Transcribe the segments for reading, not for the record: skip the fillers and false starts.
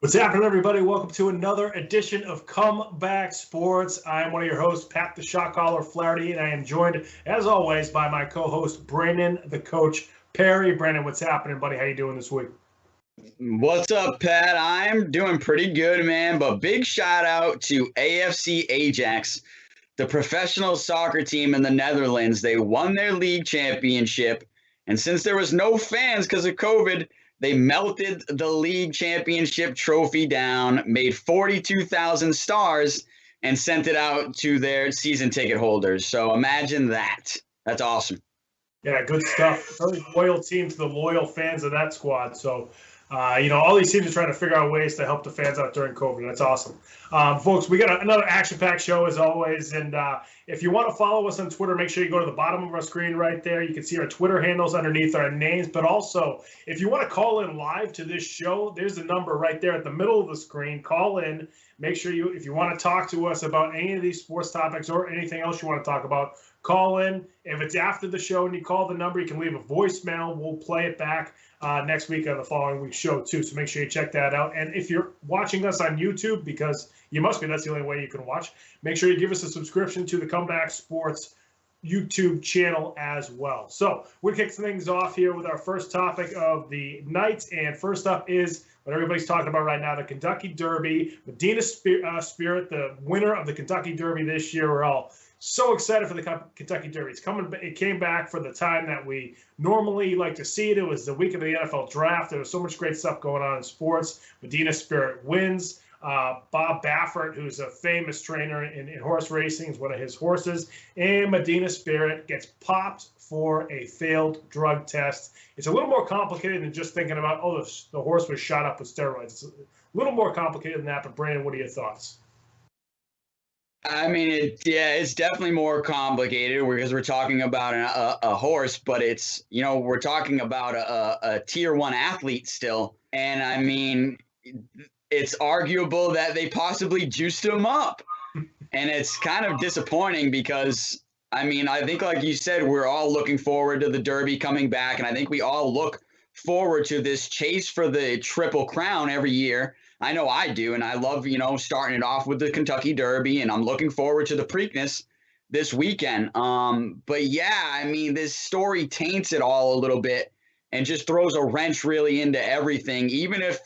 What's happening, everybody? Welcome to another edition of Comeback Sports. I am one of your hosts, Pat the Shot Caller Flaherty, and I am joined, as always, by my co-host, Brandon the Coach Perry. Brandon, what's happening, buddy? How you doing this week? What's up, Pat? I'm doing pretty good, man. But big shout out to AFC Ajax, the professional soccer team in the Netherlands. They won their league championship, and since there was no fans because of COVID, they melted the league championship trophy down, made 42,000 stars, and sent it out to their season ticket holders. So imagine that. That's awesome. Yeah, good stuff. Very loyal team to the loyal fans of that squad. So, all these teams are trying to figure out ways to help the fans out during COVID. That's awesome. Folks, we got another action-packed show as always. And if you want to follow us on Twitter, make sure you go to the bottom of our screen right there. You can see our Twitter handles underneath our names. But also, if you want to call in live to this show, there's the number right there at the middle of the screen. Call in. Make sure if you want to talk to us about any of these sports topics or anything else you want to talk about, call in. If it's after the show and you call the number, you can leave a voicemail. We'll play it back next week on the following week's show, too. So make sure you check that out. And if you're watching us on YouTube, because you must be, that's the only way you can watch, make sure you give us a subscription to the Comeback Sports YouTube channel as well. So we kick things off here with our first topic of the night. And first up is what everybody's talking about right now, the Kentucky Derby. Medina Spirit, the winner of the Kentucky Derby this year. We're all so excited for the Kentucky Derby. It came back for the time that we normally like to see it. It was the week of the NFL draft. There was so much great stuff going on in sports. Medina Spirit wins. Bob Baffert, who's a famous trainer in horse racing, is one of his horses. And Medina Spirit gets popped for a failed drug test. It's a little more complicated than just thinking about, the horse was shot up with steroids. It's a little more complicated than that. But Brandon, what are your thoughts? I mean, it's definitely more complicated because we're talking about a horse, but it's, we're talking about a tier 1 athlete still. And I mean, it's arguable that they possibly juiced him up. And it's kind of disappointing because, I mean, I think, like you said, we're all looking forward to the Derby coming back. And I think we all look forward to this chase for the Triple Crown every year. I know I do, and I love, starting it off with the Kentucky Derby, and I'm looking forward to the Preakness this weekend. But yeah, I mean, this story taints it all a little bit and just throws a wrench really into everything. Even if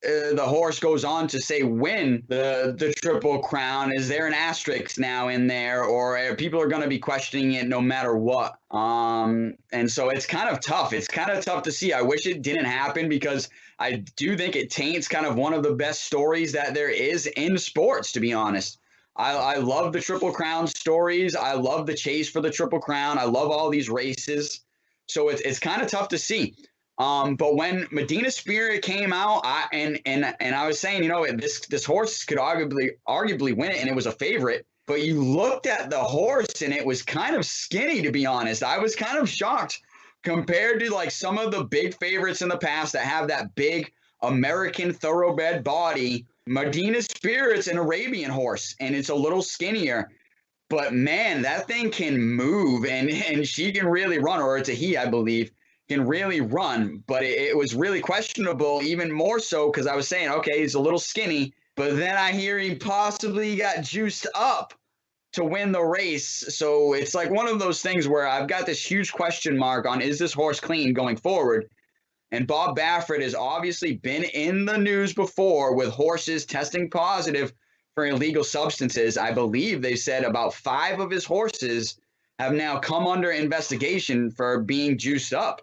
the horse goes on to say win the Triple Crown, is there an asterisk now in there, or people are going to be questioning it no matter what? And so it's kind of tough. It's kind of tough to see. I wish it didn't happen because I do think it taints kind of one of the best stories that there is in sports, to be honest. I love the Triple Crown stories. I love the chase for the Triple Crown. I love all these races. So it's kind of tough to see. But when Medina Spirit came out, and I was saying, this horse could arguably win it, and it was a favorite. But you looked at the horse, and it was kind of skinny, to be honest. I was kind of shocked compared to like some of the big favorites in the past that have that big American thoroughbred body. Medina Spirit's an Arabian horse, and it's a little skinnier. But man, that thing can move, and she can really run, or it's a he, I believe. Can really run, but it was really questionable, even more so because I was saying, okay, he's a little skinny, but then I hear he possibly got juiced up to win the race. So it's like one of those things where I've got this huge question mark on, is this horse clean going forward? And Bob Baffert has obviously been in the news before with horses testing positive for illegal substances. I believe they said about 5 of his horses have now come under investigation for being juiced up.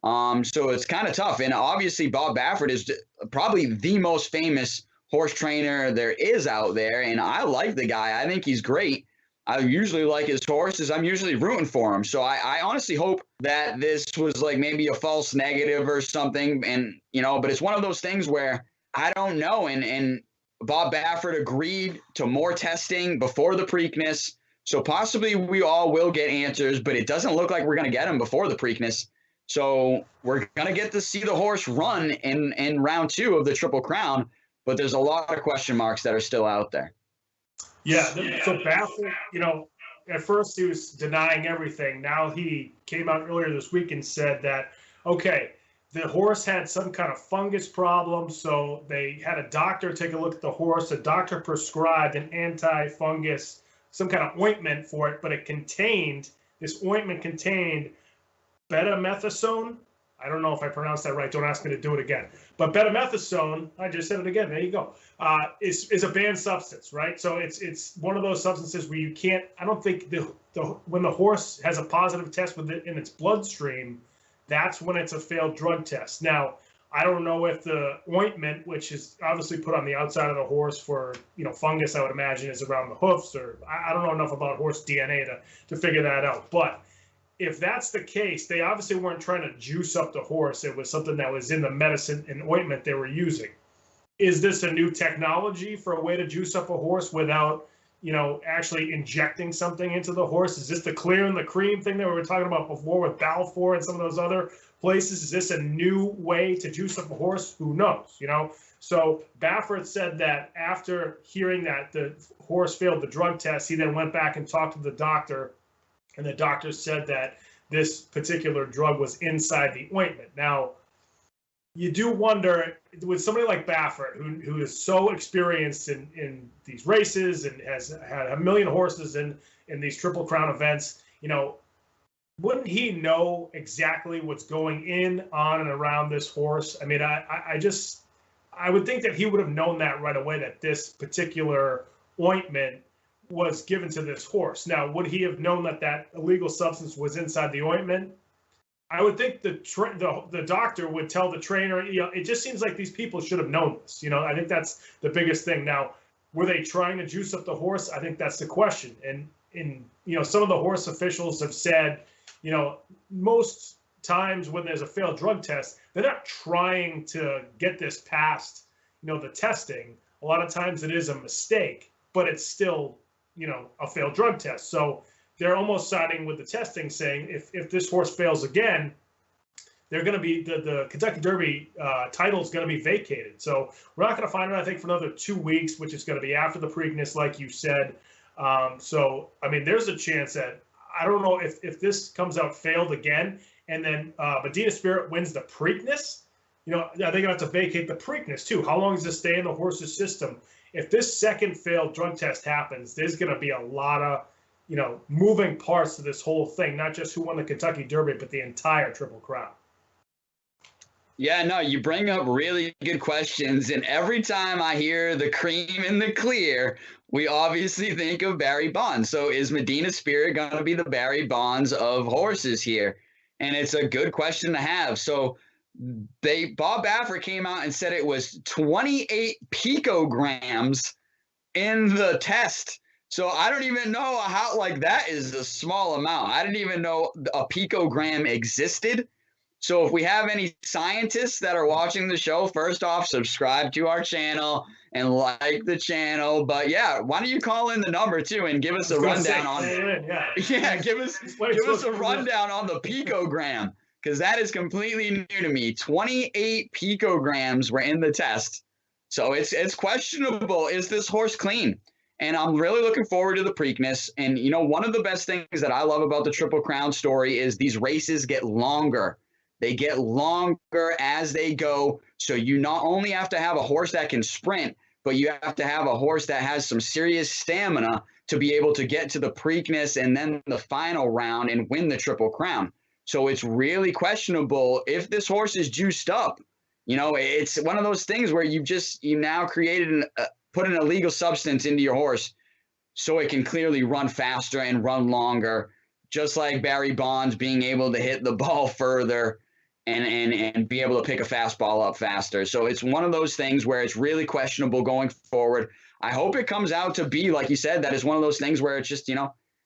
So it's kind of tough. And obviously Bob Baffert is probably the most famous horse trainer there is out there. And I like the guy. I think he's great. I usually like his horses. I'm usually rooting for him. So I honestly hope that this was like maybe a false negative or something. And, but it's one of those things where I don't know. And Bob Baffert agreed to more testing before the Preakness. So possibly we all will get answers, but it doesn't look like we're going to get them before the Preakness. So we're going to get to see the horse run in round 2 of the Triple Crown, but there's a lot of question marks that are still out there. Yeah, so Baffert, at first he was denying everything. Now he came out earlier this week and said that, okay, the horse had some kind of fungus problem, so they had a doctor take a look at the horse. The doctor prescribed an anti-fungus, some kind of ointment for it, but this ointment contained betamethasone. I don't know if I pronounced that right. Don't ask me to do it again. But betamethasone, I just said it again. There you go. Is a banned substance, right? So it's one of those substances where you can't. I don't think when the horse has a positive test with it in its bloodstream, that's when it's a failed drug test. Now, I don't know if the ointment, which is obviously put on the outside of the horse for, fungus, I would imagine, is around the hoofs, or I don't know enough about horse DNA to figure that out. But if that's the case, they obviously weren't trying to juice up the horse. It was something that was in the medicine and ointment they were using. Is this a new technology for a way to juice up a horse without, actually injecting something into the horse? Is this the clear and the cream thing that we were talking about before with Balfour and some of those other places? Is this a new way to juice up a horse? Who knows, So Baffert said that after hearing that the horse failed the drug test, he then went back and talked to the doctor, and the doctor said that this particular drug was inside the ointment. Now, you do wonder, with somebody like Baffert, who is so experienced in these races and has had a million horses in these Triple Crown events, wouldn't he know exactly what's going on and around this horse? I mean, I would think that he would have known that right away, that this particular ointment was given to this horse. Now, would he have known that illegal substance was inside the ointment? I would think the doctor would tell the trainer. It just seems like these people should have known this. I think that's the biggest thing. Now, were they trying to juice up the horse? I think that's the question. And some of the horse officials have said, most times when there's a failed drug test, they're not trying to get this past, the testing. A lot of times it is a mistake, but it's still, a failed drug test. So they're almost siding with the testing, saying if this horse fails again, they're going to be the Kentucky Derby title is going to be vacated. So we're not going to find it, I think, for another 2 weeks, which is going to be after the Preakness, like you said. So I mean, there's a chance that, I don't know if this comes out failed again, and then Medina Spirit wins the Preakness. Are they going to have to vacate the Preakness too? How long does this stay in the horse's system? If this second failed drug test happens, there's going to be a lot of moving parts to this whole thing, not just who won the Kentucky Derby, but the entire Triple Crown. Yeah, no, you bring up really good questions. And every time I hear the cream and the clear, we obviously think of Barry Bonds. So is Medina Spirit going to be the Barry Bonds of horses here? And it's a good question to have. So Bob Baffert came out and said it was 28 picograms in the test. So I don't even know how, that is a small amount. I didn't even know a picogram existed. So if we have any scientists that are watching the show, first off, subscribe to our channel and like the channel. But yeah, why don't you call in the number too and give us a rundown on it? Yeah, give us a rundown on the picogram, because that is completely new to me. 28 picograms were in the test. So it's questionable. Is this horse clean? And I'm really looking forward to the Preakness. And, one of the best things that I love about the Triple Crown story is these races get longer. They get longer as they go. So you not only have to have a horse that can sprint, but you have to have a horse that has some serious stamina to be able to get to the Preakness and then the final round and win the Triple Crown. So it's really questionable if this horse is juiced up. It's one of those things where you now created put an illegal substance into your horse so it can clearly run faster and run longer, just like Barry Bonds being able to hit the ball further and be able to pick a fastball up faster. So it's one of those things where it's really questionable going forward. I hope it comes out to be, like you said, that is one of those things where it's just,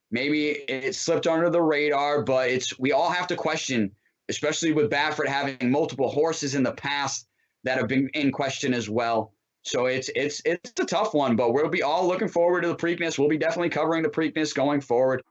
maybe it slipped under the radar, but we all have to question, especially with Baffert having multiple horses in the past that have been in question as well. So it's a tough one, but we'll be all looking forward to the Preakness. We'll be definitely covering the Preakness going forward.